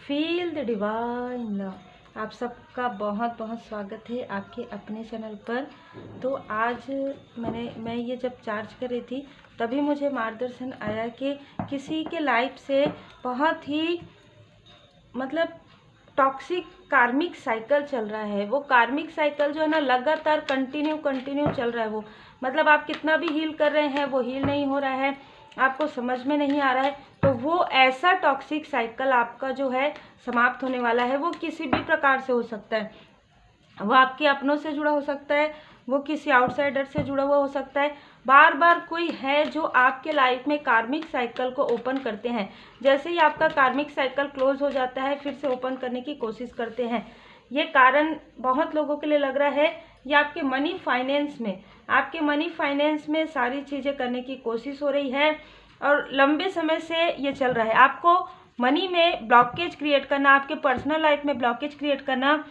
Feel the divine love. आप सबका बहुत बहुत स्वागत है आपके अपने चैनल पर। तो आज मैं ये जब चार्ज कर रही थी तभी मुझे मार्गदर्शन आया कि किसी के लाइफ से बहुत ही टॉक्सिक कार्मिक साइकिल चल रहा है। वो कार्मिक साइकिल जो है ना लगातार कंटिन्यू चल रहा है। वो आप कितना भी हील कर रहे हैं वो हील नहीं हो रहा है, आपको समझ में नहीं आ रहा है। तो वो ऐसा टॉक्सिक साइकिल आपका जो है समाप्त होने वाला है। वो किसी भी प्रकार से हो सकता है, वो आपके अपनों से जुड़ा हो सकता है, वो किसी आउटसाइडर से जुड़ा हुआ हो सकता है। बार बार कोई है जो आपके लाइफ में कार्मिक साइकिल को ओपन करते हैं। जैसे ही आपका कार्मिक साइकिल क्लोज हो जाता है फिर से ओपन करने की कोशिश करते हैं। ये कारण बहुत लोगों के लिए लग रहा है ये आपके मनी फाइनेंस में सारी चीज़ें करने की कोशिश हो रही है और लंबे समय से ये चल रहा है। आपको मनी में ब्लॉकेज क्रिएट करना, आपके पर्सनल लाइफ में ब्लॉकेज क्रिएट करना,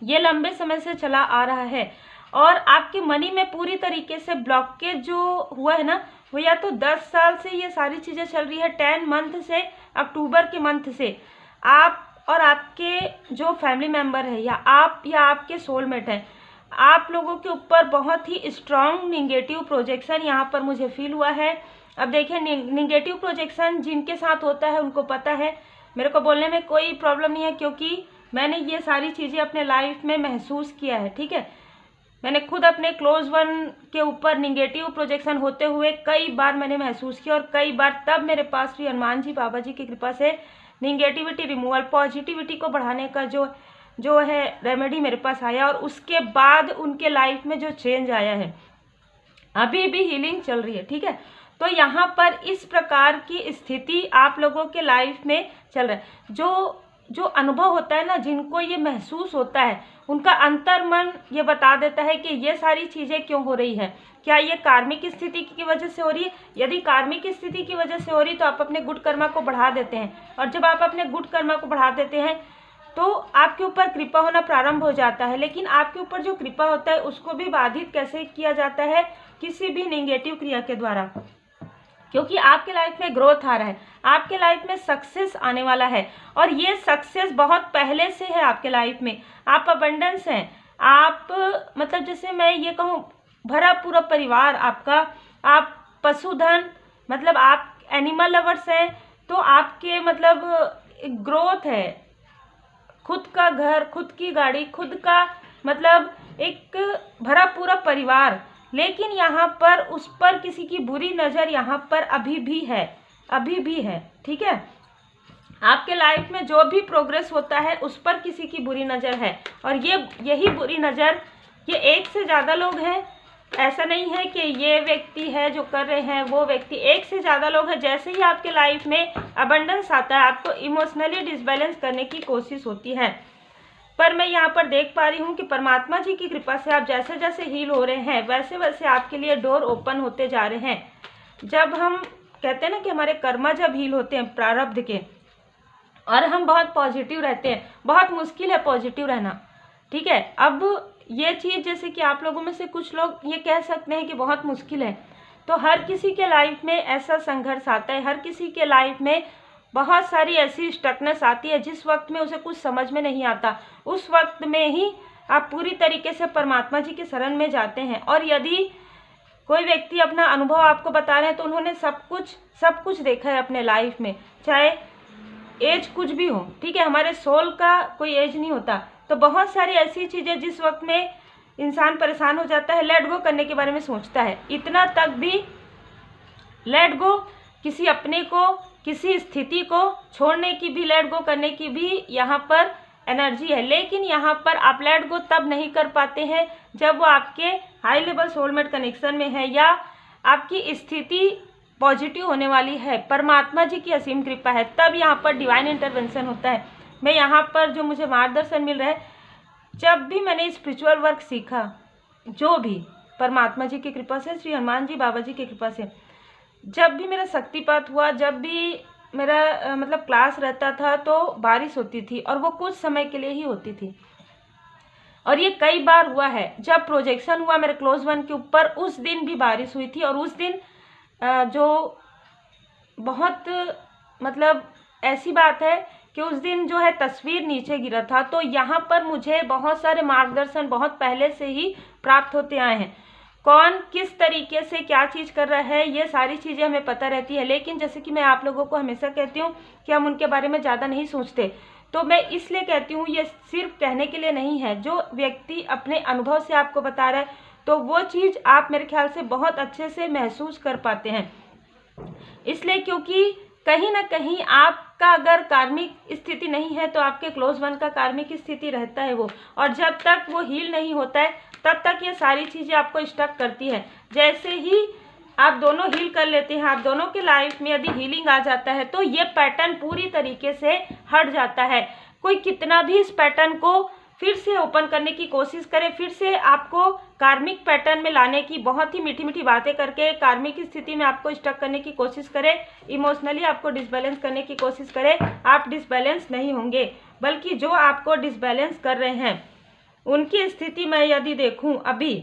ये लंबे समय से चला आ रहा है। और आपकी मनी में पूरी तरीके से ब्लॉकेज जो हुआ है ना, वो या तो 10 साल से ये सारी चीज़ें चल रही है, 10 मंथ से, अक्टूबर के मंथ से। आप और आपके जो फैमिली मेम्बर है या आपके सोलमेट हैं, आप लोगों के ऊपर बहुत ही स्ट्रॉन्ग निगेटिव प्रोजेक्शन यहाँ पर मुझे फील हुआ है। अब देखिए, निगेटिव प्रोजेक्शन जिनके साथ होता है उनको पता है, मेरे को बोलने में कोई प्रॉब्लम नहीं है क्योंकि मैंने ये सारी चीज़ें अपने लाइफ में महसूस किया है। ठीक है, मैंने खुद अपने क्लोज वन के ऊपर निगेटिव प्रोजेक्शन होते हुए कई बार मैंने महसूस किया और कई बार तब मेरे पास श्री हनुमान जी बाबा जी की कृपा से निगेटिविटी रिमूवल, पॉजिटिविटी को बढ़ाने का जो है रेमेडी मेरे पास आया और उसके बाद उनके लाइफ में जो चेंज आया है, अभी भी हीलिंग चल रही है। ठीक है, तो यहाँ पर इस प्रकार की स्थिति आप लोगों के लाइफ में चल रहा है। जो अनुभव होता है ना, जिनको ये महसूस होता है, उनका अंतर्मन ये बता देता है कि ये सारी चीज़ें क्यों हो रही है। क्या ये कार्मिक स्थिति की वजह से हो रही है? यदि कार्मिक स्थिति की वजह से हो रही तो आप अपने गुड कर्मा को बढ़ा देते हैं, और जब आप अपने गुड कर्मा को बढ़ा देते हैं तो आपके ऊपर कृपा होना प्रारंभ हो जाता है। लेकिन आपके ऊपर जो कृपा होता है उसको भी बाधित कैसे किया जाता है? किसी भी नेगेटिव क्रिया के द्वारा, क्योंकि आपके लाइफ में ग्रोथ आ रहा है, आपके लाइफ में सक्सेस आने वाला है और ये सक्सेस बहुत पहले से है आपके लाइफ में। आप अबंडेंस हैं, आप जैसे मैं ये कहूँ भरा पूरा परिवार आपका, आप पशुधन, आप एनिमल लवर्स हैं तो आपके ग्रोथ है, खुद का घर, खुद की गाड़ी, खुद का एक भरा पूरा परिवार। लेकिन यहाँ पर उस पर किसी की बुरी नज़र यहाँ पर अभी भी है। ठीक है, आपके लाइफ में जो भी प्रोग्रेस होता है उस पर किसी की बुरी नज़र है और यही बुरी नज़र, ये एक से ज़्यादा लोग हैं। ऐसा नहीं है कि ये व्यक्ति है जो कर रहे हैं, वो व्यक्ति, एक से ज़्यादा लोग हैं। जैसे ही आपके लाइफ में अबंडेंस आता है, आपको इमोशनली डिसबैलेंस करने की कोशिश होती है। पर मैं यहाँ पर देख पा रही हूँ कि परमात्मा जी की कृपा से आप जैसे जैसे हील हो रहे हैं वैसे वैसे आपके लिए डोर ओपन होते जा रहे हैं। जब हम कहते हैं ना कि हमारे कर्मा जब हील होते हैं प्रारब्ध के, और हम बहुत पॉजिटिव रहते हैं, बहुत मुश्किल है पॉजिटिव रहना। ठीक है, अब ये चीज़ जैसे कि आप लोगों में से कुछ लोग ये कह सकते हैं कि बहुत मुश्किल है, तो हर किसी के लाइफ में ऐसा संघर्ष आता है, हर किसी के लाइफ में बहुत सारी ऐसी स्टकनेस आती है जिस वक्त में उसे कुछ समझ में नहीं आता। उस वक्त में ही आप पूरी तरीके से परमात्मा जी के शरण में जाते हैं। और यदि कोई व्यक्ति अपना अनुभव आपको बता रहे हैं तो उन्होंने सब कुछ देखा है अपने लाइफ में, चाहे एज कुछ भी हो। ठीक है, हमारे सोल का कोई एज नहीं होता। तो बहुत सारी ऐसी चीज़ें जिस वक्त में इंसान परेशान हो जाता है, लेट गो करने के बारे में सोचता है, इतना तक भी लेट गो, किसी अपने को, किसी स्थिति को छोड़ने की भी, लेट गो करने की भी यहाँ पर एनर्जी है। लेकिन यहाँ पर आप लेट गो तब नहीं कर पाते हैं जब वो आपके हाई लेवल सोलमेट कनेक्शन में है या आपकी स्थिति पॉजिटिव होने वाली है, परमात्मा जी की असीम कृपा है, तब यहाँ पर डिवाइन इंटरवेंशन होता है। मैं यहाँ पर जो मुझे मार्गदर्शन मिल रहा है, जब भी मैंने स्पिरिचुअल वर्क सीखा, जो भी परमात्मा जी की कृपा से, श्री हनुमान जी बाबा जी की कृपा से, जब भी मेरा शक्तिपात हुआ, जब भी मेरा क्लास रहता था तो बारिश होती थी और वो कुछ समय के लिए ही होती थी। और ये कई बार हुआ है, जब प्रोजेक्शन हुआ मेरे क्लोज वन के ऊपर, उस दिन भी बारिश हुई थी। और उस दिन जो बहुत ऐसी बात है कि उस दिन जो है तस्वीर नीचे गिरा था, तो यहाँ पर मुझे बहुत सारे मार्गदर्शन बहुत पहले से ही प्राप्त होते आए हैं। कौन किस तरीके से क्या चीज़ कर रहा है, ये सारी चीज़ें हमें पता रहती है। लेकिन जैसे कि मैं आप लोगों को हमेशा कहती हूँ कि हम उनके बारे में ज़्यादा नहीं सोचते, तो मैं इसलिए कहती हूँ, ये सिर्फ कहने के लिए नहीं है। जो व्यक्ति अपने अनुभव से आपको बता रहा है, तो वो चीज़ आप मेरे ख्याल से बहुत अच्छे से महसूस कर पाते हैं। इसलिए क्योंकि कहीं ना कहीं आपका अगर कार्मिक स्थिति नहीं है, तो आपके क्लोज वन का कार्मिक स्थिति रहता है वो, और जब तक वो हील नहीं होता है तब तक ये सारी चीज़ें आपको स्टक करती है। जैसे ही आप दोनों हील कर लेते हैं, आप दोनों के लाइफ में यदि हीलिंग आ जाता है, तो ये पैटर्न पूरी तरीके से हट जाता है। कोई कितना भी इस पैटर्न को फिर से ओपन करने की कोशिश करे, फिर से आपको कार्मिक पैटर्न में लाने की बहुत ही मीठी मीठी बातें करके कार्मिक स्थिति में आपको स्टक करने की कोशिश करे, इमोशनली आपको डिसबैलेंस करने की कोशिश करे, आप डिसबैलेंस नहीं होंगे। बल्कि जो आपको डिसबैलेंस कर रहे हैं उनकी स्थिति मैं यदि देखूं अभी,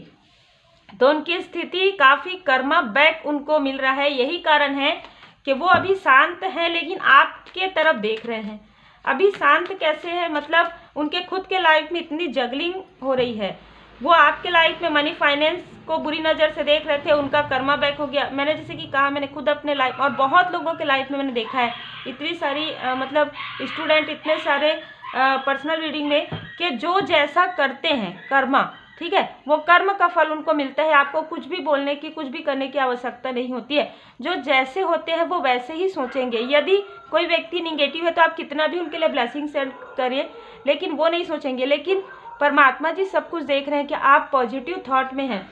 तो उनकी स्थिति काफ़ी कर्मा बैक उनको मिल रहा है। यही कारण है कि वो अभी शांत हैं, लेकिन आपके तरफ देख रहे हैं। अभी शांत कैसे है, मतलब उनके खुद के लाइफ में इतनी जगलिंग हो रही है। वो आपके लाइफ में मनी फाइनेंस को बुरी नज़र से देख रहे थे, उनका कर्मा बैक हो गया। मैंने जैसे कि कहा, मैंने खुद अपने लाइफ और बहुत लोगों के लाइफ में मैंने देखा है, इतनी सारी मतलब स्टूडेंट, इतने सारे पर्सनल रीडिंग में, कि जो जैसा करते हैं कर्मा, ठीक है, वो कर्म का फल उनको मिलता है। आपको कुछ भी बोलने की, कुछ भी करने की आवश्यकता नहीं होती है। जो जैसे होते हैं वो वैसे ही सोचेंगे। यदि कोई व्यक्ति निगेटिव है तो आप कितना भी उनके लिए ब्लेसिंग सेंड करिए, लेकिन वो नहीं सोचेंगे। लेकिन परमात्मा जी सब कुछ देख रहे हैं कि आप पॉजिटिव थॉट में हैं,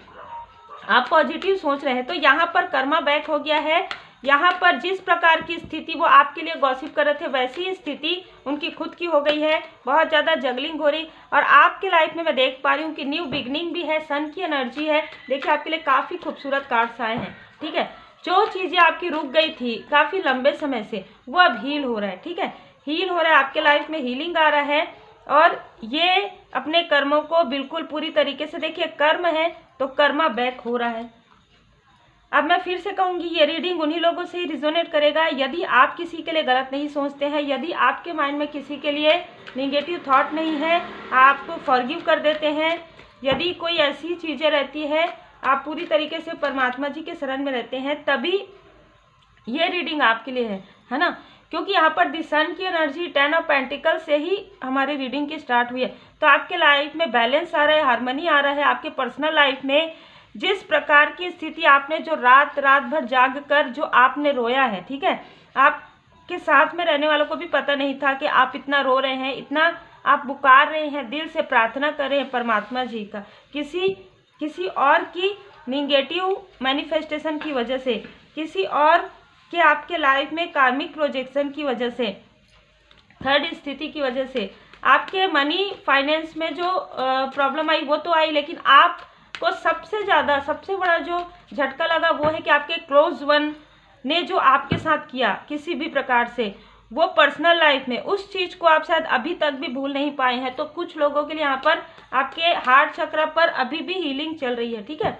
आप पॉजिटिव सोच रहे हैं। तो यहाँ पर कर्मा बैक हो गया है। यहाँ पर जिस प्रकार की स्थिति वो आपके लिए गॉसिप कर रहे थे, वैसी ही स्थिति उनकी खुद की हो गई है। बहुत ज़्यादा जगलिंग हो रही, और आपके लाइफ में मैं देख पा रही हूँ कि न्यू बिगनिंग भी है, सन की एनर्जी है। देखिए आपके लिए काफ़ी खूबसूरत कार्ड्स आए हैं, ठीक है। जो चीज़ें आपकी रुक गई थी काफ़ी लंबे समय से, वो अब हील हो रहा है, ठीक है, हील हो रहा है। आपके लाइफ में हीलिंग आ रहा है, और ये अपने कर्मों को बिल्कुल पूरी तरीके से, देखिए कर्म है तो कर्मा बैक हो रहा है। अब मैं फिर से कहूँगी, ये रीडिंग उन्हीं लोगों से ही रिजोनेट करेगा यदि आप किसी के लिए गलत नहीं सोचते हैं, यदि आपके माइंड में किसी के लिए निगेटिव थॉट नहीं है, आप फॉरगिव कर देते हैं। यदि कोई ऐसी चीज़ें रहती है, आप पूरी तरीके से परमात्मा जी के शरण में रहते हैं, तभी ये रीडिंग आपके लिए है ना। क्योंकि यहाँ पर द सन की एनर्जी 10 ऑफ पेंटिकल से ही हमारी रीडिंग की स्टार्ट हुई है। तो आपके लाइफ में बैलेंस आ रहा है, हार्मनी आ रहा है। आपके पर्सनल लाइफ में जिस प्रकार की स्थिति आपने जो रात भर जाग कर जो आपने रोया है, ठीक है, आपके साथ में रहने वालों को भी पता नहीं था कि आप इतना रो रहे हैं, इतना आप पुकार रहे हैं, दिल से प्रार्थना कर रहे हैं परमात्मा जी का, किसी और की निगेटिव मैनिफेस्टेशन की वजह से, किसी और के आपके लाइफ में कार्मिक प्रोजेक्शन की वजह से, थर्ड स्थिति की वजह से, आपके मनी फाइनेंस में जो प्रॉब्लम आई वो तो आई, लेकिन आपको सबसे बड़ा जो झटका लगा वो है कि आपके क्लोज वन ने जो आपके साथ किया किसी भी प्रकार से, वो पर्सनल लाइफ में उस चीज़ को आप शायद अभी तक भी भूल नहीं पाए हैं। तो कुछ लोगों के लिए यहाँ पर आपके हार्ट चक्र पर अभी भी हीलिंग चल रही है, ठीक है।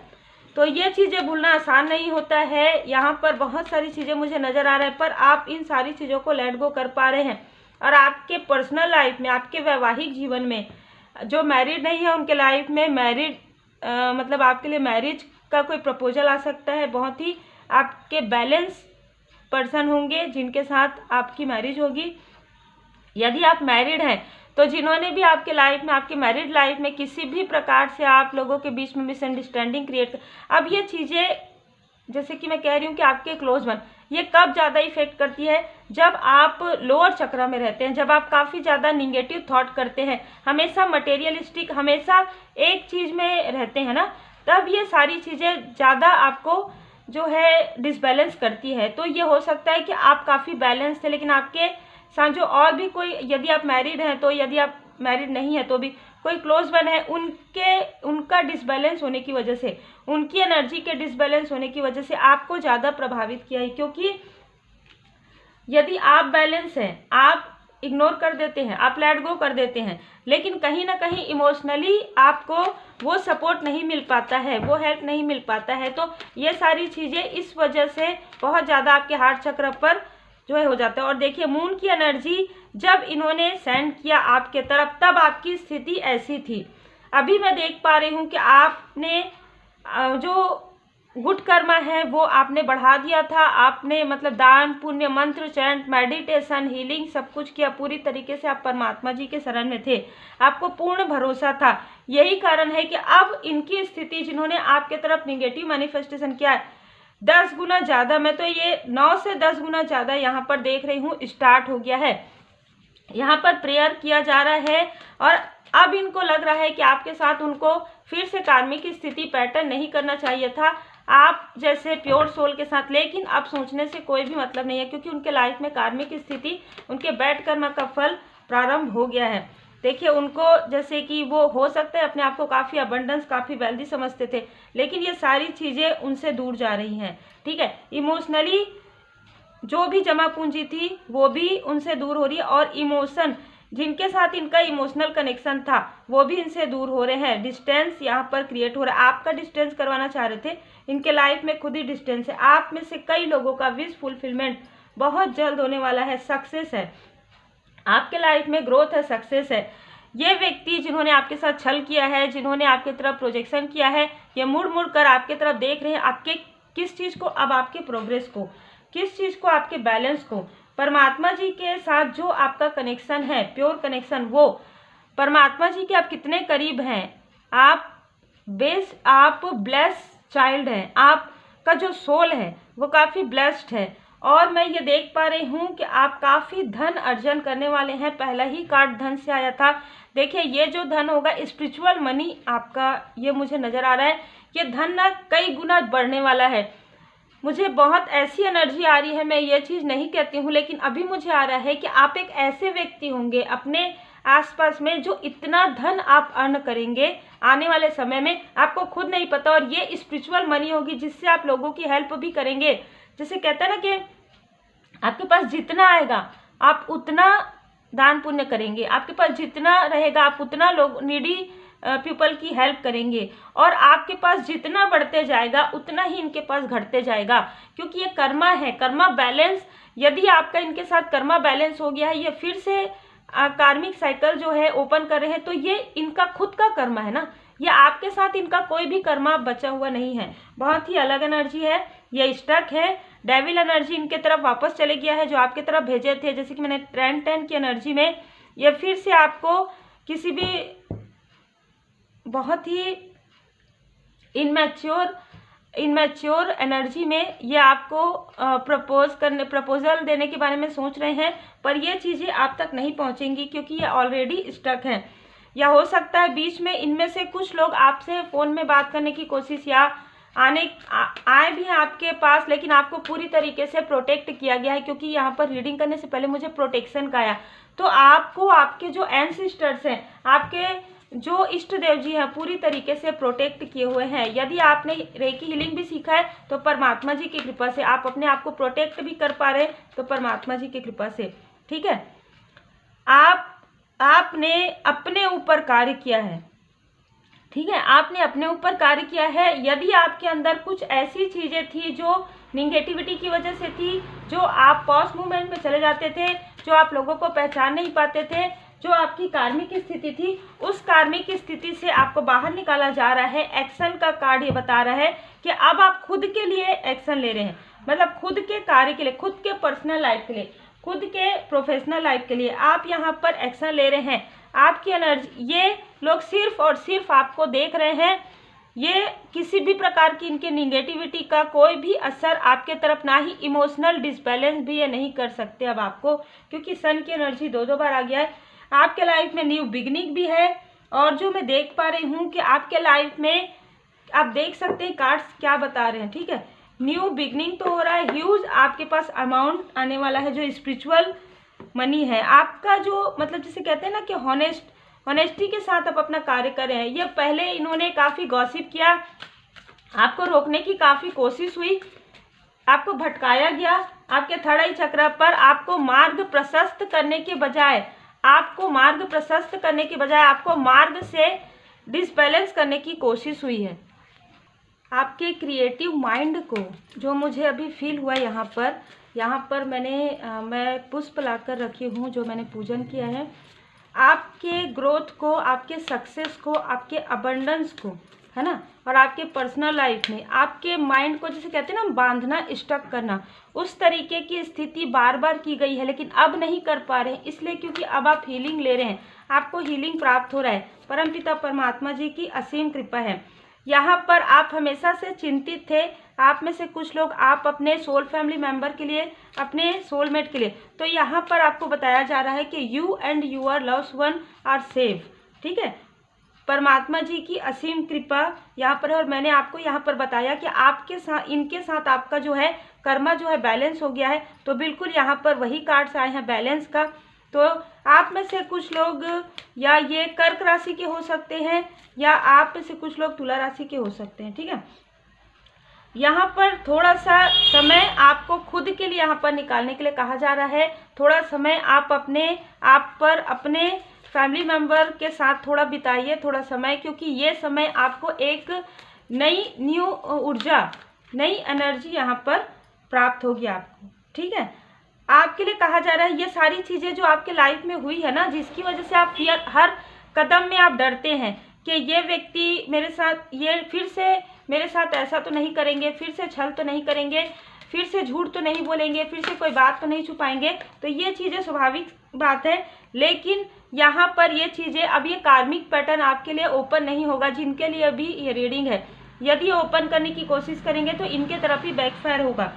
तो ये चीज़ें भूलना आसान नहीं होता है। यहाँ पर बहुत सारी चीज़ें मुझे नज़र आ रहा है, पर आप इन सारी चीज़ों को लेट गो कर पा रहे हैं। और आपके पर्सनल लाइफ में, आपके वैवाहिक जीवन में, जो मैरिड नहीं है उनके लाइफ में मैरिड मतलब आपके लिए मैरिज का कोई प्रपोजल आ सकता है। बहुत ही आपके बैलेंस पर्सन होंगे जिनके साथ आपकी मैरिज होगी। यदि आप मैरिड हैं तो जिन्होंने भी आपके लाइफ में, आपकी मैरिड लाइफ में किसी भी प्रकार से आप लोगों के बीच में मिसअंडरस्टैंडिंग क्रिएट, अब ये चीज़ें जैसे कि मैं कह रही हूँ कि आपके क्लोज वन, ये कब ज़्यादा इफेक्ट करती है, जब आप लोअर चक्र में रहते हैं, जब आप काफ़ी ज़्यादा निगेटिव थॉट करते हैं, हमेशा मटेरियलिस्टिक, हमेशा एक चीज़ में रहते हैं ना, तब ये सारी चीज़ें ज़्यादा आपको जो है डिसबैलेंस करती है। तो ये हो सकता है कि आप काफ़ी बैलेंस थे, लेकिन आपके साथ जो और भी कोई, यदि आप मैरिड हैं तो, यदि आप मैरिड नहीं है तो भी कोई क्लोज वन है, उनका डिसबैलेंस होने की वजह से, उनकी एनर्जी के डिसबैलेंस होने की वजह से आपको ज़्यादा प्रभावित किया है। क्योंकि यदि आप बैलेंस हैं, आप इग्नोर कर देते हैं, आप लेट गो कर देते हैं, लेकिन कहीं ना कहीं इमोशनली आपको वो सपोर्ट नहीं मिल पाता है, वो हेल्प नहीं मिल पाता है। तो ये सारी चीज़ें इस वजह से बहुत ज़्यादा आपके हार्ट चक्र पर जो है हो जाता है। और देखिए मून की एनर्जी जब इन्होंने सेंड किया आपके तरफ, तब आपकी स्थिति ऐसी थी। अभी मैं देख पा रही हूँ कि आपने जो गुड कर्मा है वो आपने बढ़ा दिया था। आपने मतलब दान, पुण्य, मंत्र, चैंट, मेडिटेशन, हीलिंग सब कुछ किया। पूरी तरीके से आप परमात्मा जी के शरण में थे, आपको पूर्ण भरोसा था। यही कारण है कि अब इनकी स्थिति, जिन्होंने आपके तरफ निगेटिव मैनिफेस्टेशन किया है, 10 गुना ज़्यादा, मैं तो ये 9 से 10 गुना ज़्यादा यहाँ पर देख रही हूँ, स्टार्ट हो गया है। यहाँ पर प्रेयर किया जा रहा है और अब इनको लग रहा है कि आपके साथ उनको फिर से कार्मिक स्थिति पैटर्न नहीं करना चाहिए था आप जैसे प्योर सोल के साथ, लेकिन अब सोचने से कोई भी मतलब नहीं है, क्योंकि उनके लाइफ में कार्मिक स्थिति, उनके बैड कर्म का फल प्रारंभ हो गया है। देखिए उनको जैसे कि वो हो सकता है अपने आप को काफ़ी अबंडेंस, काफ़ी वेल्दी समझते थे, लेकिन ये सारी चीज़ें उनसे दूर जा रही हैं। ठीक है, इमोशनली जो भी जमा पूंजी थी वो भी उनसे दूर हो रही है, और इमोशन जिनके साथ इनका इमोशनल कनेक्शन था वो भी इनसे दूर हो रहे हैं। डिस्टेंस यहाँ पर क्रिएट हो रहा है। आपका डिस्टेंस करवाना चाह रहे थे, इनके लाइफ में खुद ही डिस्टेंस है। आप में से कई लोगों का विश फुलफिलमेंट बहुत जल्द होने वाला है, सक्सेस है, आपके लाइफ में ग्रोथ है, सक्सेस है। ये व्यक्ति जिन्होंने आपके साथ छल किया है, जिन्होंने आपकी तरफ प्रोजेक्शन किया है, ये मुड़ मुड़ कर आपके तरफ देख रहे हैं, आपके किस चीज़ को, अब आपके प्रोग्रेस को, किस चीज़ को, आपके बैलेंस को। परमात्मा जी के साथ जो आपका कनेक्शन है, प्योर कनेक्शन, वो परमात्मा जी के आप कितने करीब हैं। आप ब्लेस चाइल्ड हैं, आपका जो सोल है वो काफ़ी ब्लेस्ड है। और मैं ये देख पा रही हूँ कि आप काफ़ी धन अर्जन करने वाले हैं। पहला ही कार्ड धन से आया था। देखिए ये जो धन होगा, स्पिरिचुअल मनी आपका, ये मुझे नज़र आ रहा है। ये धन ना कई गुना बढ़ने वाला है। मुझे बहुत ऐसी एनर्जी आ रही है, मैं ये चीज़ नहीं कहती हूँ, लेकिन अभी मुझे आ रहा है कि आप एक ऐसे व्यक्ति होंगे अपने आसपास में जो इतना धन आप अर्न करेंगे आने वाले समय में, आपको खुद नहीं पता। और ये स्पिरिचुअल मनी होगी जिससे आप लोगों की हेल्प भी करेंगे। जैसे कहते हैं ना कि आपके पास जितना आएगा आप उतना दान पुण्य करेंगे, आपके पास जितना रहेगा आप उतना लोग नीडी पीपल की हेल्प करेंगे, और आपके पास जितना बढ़ते जाएगा उतना ही इनके पास घटते जाएगा, क्योंकि ये कर्मा है, कर्मा बैलेंस। यदि आपका इनके साथ कर्मा बैलेंस हो गया है, ये फिर से कार्मिक साइकिल जो है ओपन कर रहे हैं, तो ये इनका खुद का कर्मा है ना, ये आपके साथ इनका कोई भी कर्मा बचा हुआ नहीं है। बहुत ही अलग एनर्जी है, ये स्टक है। डेविल एनर्जी इनके तरफ वापस चले गया है जो आपके तरफ भेजे थे। जैसे कि मैंने 10 की एनर्जी में ये फिर से आपको किसी भी बहुत ही इनमैच्योर एनर्जी में ये आपको प्रपोजल देने के बारे में सोच रहे हैं, पर ये चीज़ें आप तक नहीं पहुंचेंगी क्योंकि ये ऑलरेडी स्टक हैं। या हो सकता है बीच में इनमें से कुछ लोग आपसे फ़ोन में बात करने की कोशिश या आए भी हैं आपके पास, लेकिन आपको पूरी तरीके से प्रोटेक्ट किया गया है, क्योंकि यहाँ पर रीडिंग करने से पहले मुझे प्रोटेक्शन का आया। तो आपको आपके जो एंसेस्टर्स हैं, आपके जो इष्ट देव जी हैं, पूरी तरीके से प्रोटेक्ट किए हुए हैं। यदि आपने रेकी हीलिंग भी सीखा है तो परमात्मा जी की कृपा से आप अपने आप को प्रोटेक्ट भी कर पा रहे हैं, तो परमात्मा जी की कृपा से। ठीक है, आपने अपने ऊपर कार्य किया है। ठीक है, आपने अपने ऊपर कार्य किया है। यदि आपके अंदर कुछ ऐसी चीज़ें थी जो निगेटिविटी की वजह से थी, जो आप पॉज मूवमेंट में चले जाते थे, जो आप लोगों को पहचान नहीं पाते थे, जो आपकी कार्मिक स्थिति थी, उस कार्मिक स्थिति से आपको बाहर निकाला जा रहा है। एक्शन का कार्ड ये बता रहा है कि अब आप खुद के लिए एक्शन ले रहे हैं, मतलब खुद के कार्य के लिए, खुद के पर्सनल लाइफ के लिए, खुद के प्रोफेशनल लाइफ के लिए आप यहाँ पर एक्शन ले रहे हैं। आपकी एनर्जी, ये लोग सिर्फ और सिर्फ आपको देख रहे हैं। ये किसी भी प्रकार की इनके निगेटिविटी का कोई भी असर आपके तरफ, ना ही इमोशनल डिसबैलेंस भी ये नहीं कर सकते अब आपको, क्योंकि सन की एनर्जी 2 बार आ गया है। आपके लाइफ में न्यू बिगनिंग भी है, और जो मैं देख पा रही हूँ कि आपके लाइफ में आप देख सकते हैं कार्ड्स क्या बता रहे हैं। ठीक है, न्यू बिगनिंग तो हो रहा है, ह्यूज आपके पास अमाउंट आने वाला है जो स्पिरिचुअल मनी है। आपका जो मतलब जिसे कहते हैं ना कि ऑनेस्टी के साथ आप अपना कार्य कर रहे हैं। ये पहले इन्होंने काफ़ी गॉसिप किया, आपको रोकने की काफ़ी कोशिश हुई, आपको भटकाया गया, आपके थर्ड आई चक्र पर आपको मार्ग प्रशस्त करने के बजाय आपको मार्ग से डिसबैलेंस करने की कोशिश हुई है। आपके क्रिएटिव माइंड को, जो मुझे अभी फील हुआ यहाँ पर, यहाँ पर मैं पुष्प लाकर रखी हूँ जो मैंने पूजन किया है। आपके ग्रोथ को, आपके सक्सेस को, आपके अबंडेंस को, है ना, और आपके पर्सनल लाइफ में आपके माइंड को, जैसे कहते हैं ना, बांधना, स्टक करना, उस तरीके की स्थिति बार बार की गई है, लेकिन अब नहीं कर पा रहे हैं। इसलिए क्योंकि अब आप हीलिंग ले रहे हैं, आपको हीलिंग प्राप्त हो रहा है। परमपिता परमात्मा जी की असीम कृपा है। यहाँ पर आप हमेशा से चिंतित थे, आप में से कुछ लोग, आप अपने सोल फैमिली मेंबर के लिए, अपने सोलमेट के लिए, तो यहाँ पर आपको बताया जा रहा है कि you and your loved one are safe. ठीक है, परमात्मा जी की असीम कृपा यहाँ पर है। और मैंने आपको यहाँ पर बताया कि आपके साथ, इनके साथ आपका जो है कर्मा जो है बैलेंस हो गया है। तो बिल्कुल यहाँ पर वही कार्ड्स आए हैं बैलेंस का। तो आप में से कुछ लोग, या ये कर्क राशि के हो सकते हैं, या आप में से कुछ लोग तुला राशि के हो सकते हैं। ठीक है, यहाँ पर थोड़ा सा समय आपको खुद के लिए यहाँ पर निकालने के लिए कहा जा रहा है। थोड़ा समय आप अपने फैमिली मेंबर के साथ थोड़ा बिताइए, थोड़ा समय, क्योंकि ये समय आपको एक नई न्यू ऊर्जा, नई एनर्जी यहाँ पर प्राप्त होगी आपको। ठीक है, आपके लिए कहा जा रहा है ये सारी चीज़ें जो आपके लाइफ में हुई है ना, जिसकी वजह से आप हर कदम में आप डरते हैं कि ये व्यक्ति मेरे साथ, ये फिर से मेरे साथ ऐसा तो नहीं करेंगे, फिर से छल तो नहीं करेंगे, फिर से झूठ तो नहीं बोलेंगे, फिर से कोई बात तो नहीं छुपाएंगे। तो ये चीज़ें स्वाभाविक बात है, लेकिन यहाँ पर ये चीज़ें, अब ये कार्मिक पैटर्न आपके लिए ओपन नहीं होगा। जिनके लिए अभी ये रीडिंग है, यदि ओपन करने की कोशिश करेंगे तो इनके तरफ ही बैकफायर होगा।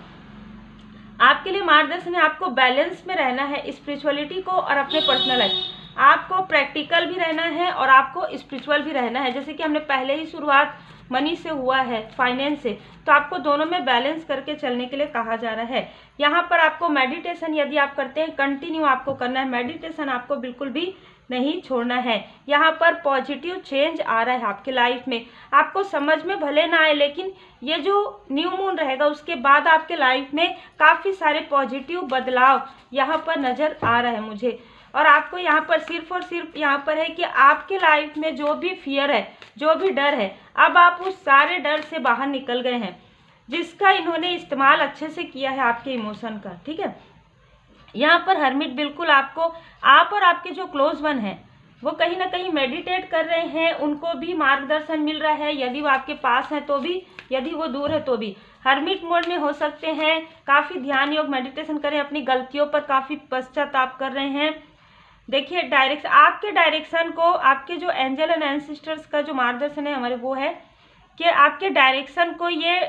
आपके लिए मार्गदर्शन है, आपको बैलेंस में रहना है, स्पिरिचुअलिटी को और अपने पर्सनल लाइफ। आपको प्रैक्टिकल भी रहना है और आपको स्पिरिचुअल भी रहना है। जैसे कि हमने पहले ही शुरुआत मनी से हुआ है, फाइनेंस से, तो आपको दोनों में बैलेंस करके चलने के लिए कहा जा रहा है। यहाँ पर आपको मेडिटेशन यदि आप करते हैं, कंटिन्यू आपको करना है, मेडिटेशन आपको बिल्कुल भी नहीं छोड़ना है। यहाँ पर पॉजिटिव चेंज आ रहा है आपके लाइफ में। आपको समझ में भले ना आए, लेकिन ये जो न्यू मून रहेगा उसके बाद आपके लाइफ में काफ़ी सारे पॉजिटिव बदलाव यहाँ पर नज़र आ रहा है मुझे। और आपको यहाँ पर सिर्फ और सिर्फ यहाँ पर है कि आपके लाइफ में जो भी फियर है, जो भी डर है, अब आप उस सारे डर से बाहर निकल गए हैं, जिसका इन्होंने इस्तेमाल अच्छे से किया है आपके इमोशन का। ठीक है, यहाँ पर हर्मिट बिल्कुल आपको, आप और आपके जो क्लोज वन हैं वो कहीं ना कहीं मेडिटेट कर रहे हैं, उनको भी मार्गदर्शन मिल रहा है, यदि वो आपके पास हैं तो भी, यदि वो दूर है तो भी। हर्मिट मोड में हो सकते हैं, काफ़ी ध्यान योग मेडिटेशन करें, अपनी गलतियों पर काफ़ी पश्चाताप कर रहे हैं। देखिए आपके डायरेक्शन को, आपके जो एंजल एंड एंसेस्टर्स का जो मार्गदर्शन है हमारे, वो है कि आपके डायरेक्शन को ये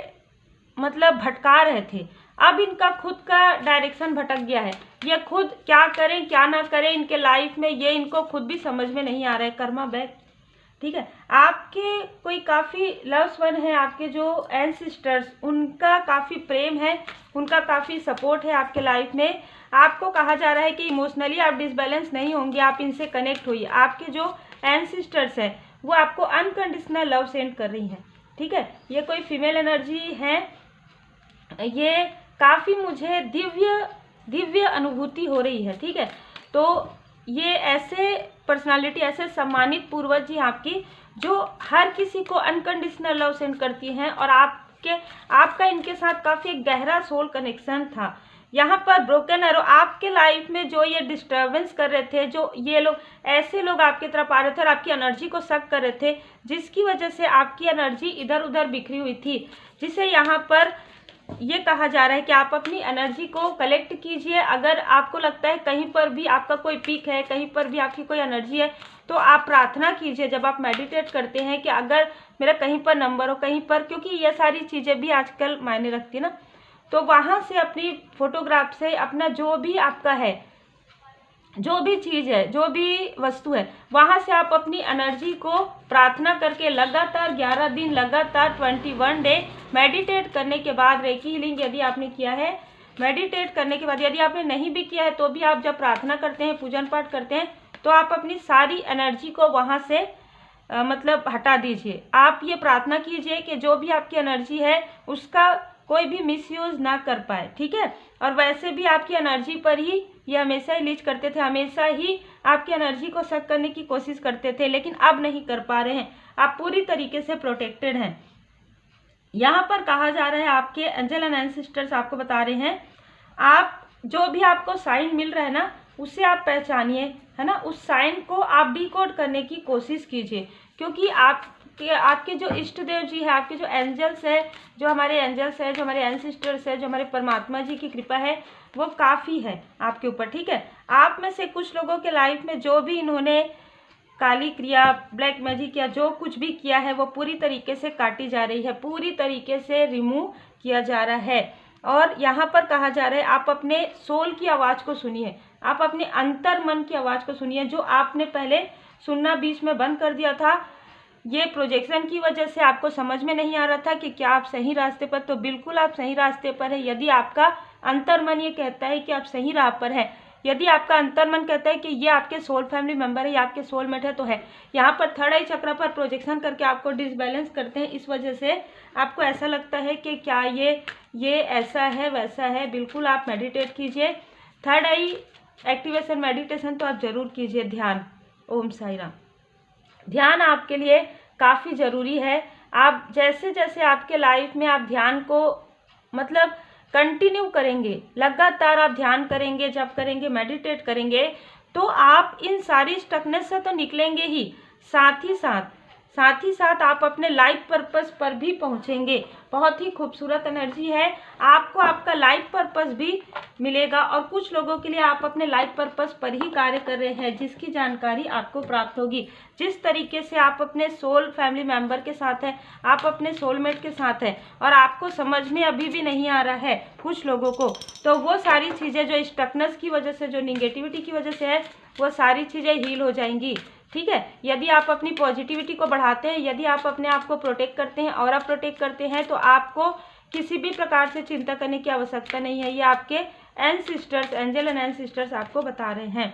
मतलब भटका रहे थे, अब इनका खुद का डायरेक्शन भटक गया है। ये खुद क्या करें क्या ना करें इनके लाइफ में, ये इनको खुद भी समझ में नहीं आ रहा है। कर्मा बैक। ठीक है, आपके कोई काफ़ी लव्स वन है, आपके जो एंसेस्टर्स, उनका काफ़ी प्रेम है, उनका काफ़ी सपोर्ट है आपके लाइफ में। आपको कहा जा रहा है कि इमोशनली आप डिसबैलेंस नहीं होंगे, आप इनसे कनेक्ट होइए। आपके जो एंसेस्टर्स हैं वो आपको अनकंडीशनल लव सेंड कर रही हैं। ठीक है, ये कोई फीमेल एनर्जी है, ये काफ़ी मुझे दिव्य अनुभूति हो रही है। ठीक है, तो ये ऐसे पर्सनालिटी, ऐसे सम्मानित पूर्वज जी आपकी, जो हर किसी को अनकंडीशनल लव सेंड करती हैं, और आपका इनके साथ काफ़ी गहरा सोल कनेक्शन था। यहाँ पर ब्रोकन एरो, आपके लाइफ में जो ये डिस्टर्बेंस कर रहे थे, जो ये लोग, ऐसे लोग आपकी तरफ आ रहे थे और आपकी एनर्जी को सक कर रहे थे, जिसकी वजह से आपकी एनर्जी इधर उधर बिखरी हुई थी, जिसे यहाँ पर ये कहा जा रहा है कि आप अपनी एनर्जी को कलेक्ट कीजिए। अगर आपको लगता है कहीं पर भी आपका कोई पीक है, कहीं पर भी आपकी कोई एनर्जी है, तो आप प्रार्थना कीजिए जब आप मेडिटेट करते हैं कि अगर मेरा कहीं पर नंबर हो, कहीं पर, क्योंकि ये सारी चीज़ें भी आजकल मायने रखती है ना, तो वहाँ से अपनी फोटोग्राफ से अपना जो भी आपका है, जो भी चीज़ है, जो भी वस्तु है, वहाँ से आप अपनी एनर्जी को प्रार्थना करके लगातार 11 दिन, लगातार 21 डे मेडिटेट करने के बाद, रेकी हीलिंग यदि आपने किया है, मेडिटेट करने के बाद, यदि आपने नहीं भी किया है तो भी आप जब प्रार्थना करते हैं, पूजन पाठ करते हैं, तो आप अपनी सारी एनर्जी को वहाँ से मतलब हटा दीजिए। आप ये प्रार्थना कीजिए कि जो भी आपकी एनर्जी है उसका कोई भी मिसयूज ना कर पाए। ठीक है, और वैसे भी आपकी एनर्जी पर ही ये हमेशा ही लीच करते थे, हमेशा ही आपकी एनर्जी को सक करने की कोशिश करते थे, लेकिन अब नहीं कर पा रहे हैं। आप पूरी तरीके से प्रोटेक्टेड हैं। यहाँ पर कहा जा रहा है, आपके एंजल एंड एंसेस्टर्स आपको बता रहे हैं, आप जो भी आपको साइन मिल रहा है ना, उसे आप पहचानिए, है ना, उस साइन को आप डिकोड करने की कोशिश कीजिए, क्योंकि आपके जो इष्ट देव जी है, आपके जो एंजल्स है, जो हमारे एंसेस्टर्स है, जो हमारे परमात्मा जी की कृपा है, वो काफ़ी है आपके ऊपर, ठीक है। आप में से कुछ लोगों के लाइफ में जो भी इन्होंने काली क्रिया, ब्लैक मैजिक या जो कुछ भी किया है, वो पूरी तरीके से काटी जा रही है, पूरी तरीके से रिमूव किया जा रहा है। और यहाँ पर कहा जा रहा है आप अपने सोल की आवाज़ को सुनिए, आप अपने अंतर मन की आवाज़ को सुनिए, जो आपने पहले सुनना बीच में बंद कर दिया था। ये प्रोजेक्शन की वजह से आपको समझ में नहीं आ रहा था कि क्या आप सही रास्ते पर, तो बिल्कुल आप सही रास्ते पर है। यदि आपका अंतर मन ये कहता है कि आप सही राह पर हैं, यदि आपका अंतर मन कहता है कि ये आपके सोल फैमिली मेंबर है, ये आपके सोलमेट है, तो है। यहाँ पर थर्ड आई चक्र पर प्रोजेक्शन करके आपको डिसबैलेंस करते हैं, इस वजह से आपको ऐसा लगता है कि क्या ये ऐसा है वैसा है। बिल्कुल आप मेडिटेट कीजिए, थर्ड आई एक्टिवेशन मेडिटेशन तो आप जरूर कीजिए। ध्यान, ओम साई राम। ध्यान आपके लिए काफ़ी ज़रूरी है। आप जैसे जैसे आपके लाइफ में आप ध्यान को मतलब कंटिन्यू करेंगे, लगातार आप ध्यान करेंगे, जब करेंगे, मेडिटेट करेंगे, तो आप इन सारी स्टकनेस से तो निकलेंगे ही, साथ ही साथ आप अपने लाइफ पर्पस पर भी पहुंचेंगे। बहुत ही खूबसूरत एनर्जी है, आपको आपका लाइफ पर्पस भी मिलेगा। और कुछ लोगों के लिए आप अपने लाइफ पर्पस पर ही कार्य कर रहे हैं, जिसकी जानकारी आपको प्राप्त होगी। जिस तरीके से आप अपने सोल फैमिली मेंबर के साथ हैं, आप अपने सोलमेट के साथ हैं, और आपको समझ में अभी भी नहीं आ रहा है कुछ लोगों को, तो वो सारी चीज़ें जो स्टकनेस की वजह से, जो निगेटिविटी की वजह से है, वो सारी चीज़ें हील हो जाएंगी, ठीक है। यदि आप अपनी पॉजिटिविटी को बढ़ाते हैं, यदि आप अपने आप को प्रोटेक्ट करते हैं और आप प्रोटेक्ट करते हैं, तो आपको किसी भी प्रकार से चिंता करने की आवश्यकता नहीं है। ये आपके एंसेस्टर्स, एंजल एंड एंसेस्टर्स आपको बता रहे हैं।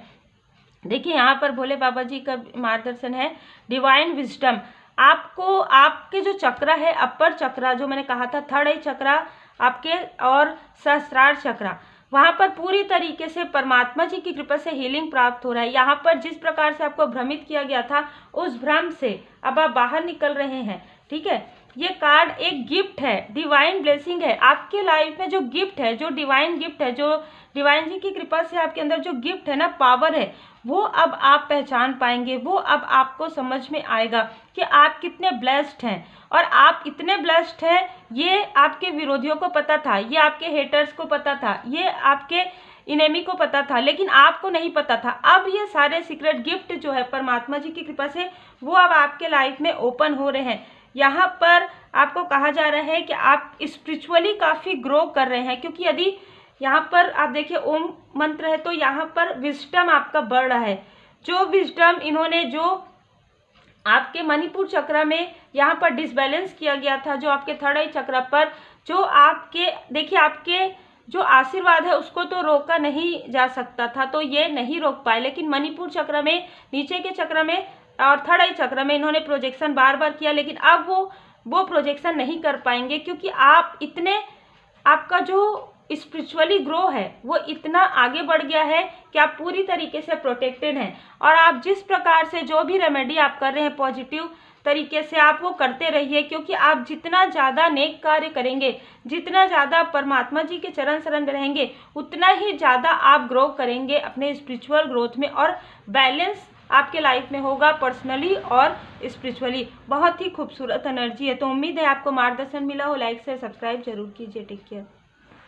देखिए यहाँ पर भोले बाबा जी का मार्गदर्शन है, डिवाइन विजडम। आपको आपके जो चक्रा है, अपर चक्रा जो मैंने कहा था, थर्ड आई चक्रा आपके, और सहस्त्रार चक्रा, वहाँ पर पूरी तरीके से परमात्मा जी की कृपा से हीलिंग प्राप्त हो रहा है। यहाँ पर जिस प्रकार से आपको भ्रमित किया गया था, उस भ्रम से अब आप बाहर निकल रहे हैं, ठीक है। ये कार्ड एक गिफ्ट है, डिवाइन ब्लेसिंग है। आपके लाइफ में जो गिफ्ट है, जो डिवाइन गिफ्ट है, जो डिवाइन जी की कृपा से आपके अंदर जो गिफ्ट है ना, पावर है, वो अब आप पहचान पाएंगे, वो अब आपको समझ में आएगा कि आप कितने ब्लेस्ड हैं। और आप इतने ब्लेस्ड हैं, ये आपके विरोधियों को पता था, ये आपके हेटर्स को पता था, ये आपके इनेमी को पता था, लेकिन आपको नहीं पता था। अब ये सारे सीक्रेट गिफ्ट जो है परमात्मा जी की कृपा से, वो अब आपके लाइफ में ओपन हो रहे हैं। यहाँ पर आपको कहा जा रहा है कि आप स्पिरिचुअली काफ़ी ग्रो कर रहे हैं, क्योंकि यदि यहाँ पर आप देखिए ओम मंत्र है, तो यहाँ पर विजडम आपका बढ़ रहा है। जो विजडम इन्होंने जो आपके मणिपुर चक्र में यहाँ पर डिसबैलेंस किया गया था, जो आपके थर्ड आई चक्र पर, जो आपके देखिए आपके जो आशीर्वाद है उसको तो रोका नहीं जा सकता था, तो ये नहीं रोक पाए। लेकिन मणिपुर चक्र में, नीचे के चक्र में और थर्ड आई चक्र में इन्होंने प्रोजेक्शन बार बार किया, लेकिन अब वो प्रोजेक्शन नहीं कर पाएंगे, क्योंकि आप इतने, आपका जो स्पिरिचुअली ग्रो है वो इतना आगे बढ़ गया है कि आप पूरी तरीके से प्रोटेक्टेड हैं। और आप जिस प्रकार से जो भी रेमेडी आप कर रहे हैं पॉजिटिव तरीके से आप वो करते रहिए, क्योंकि आप जितना ज़्यादा नेक कार्य करेंगे, जितना ज़्यादा परमात्मा जी के चरण शरण में रहेंगे, उतना ही ज़्यादा आप ग्रो करेंगे अपने स्पिरिचुअल ग्रोथ में, और बैलेंस आपके लाइफ में होगा पर्सनली और स्पिरिचुअली। बहुत ही खूबसूरत एनर्जी है। तो उम्मीद है आपको मार्गदर्शन मिला हो। लाइक से सब्सक्राइब जरूर कीजिए। Take care.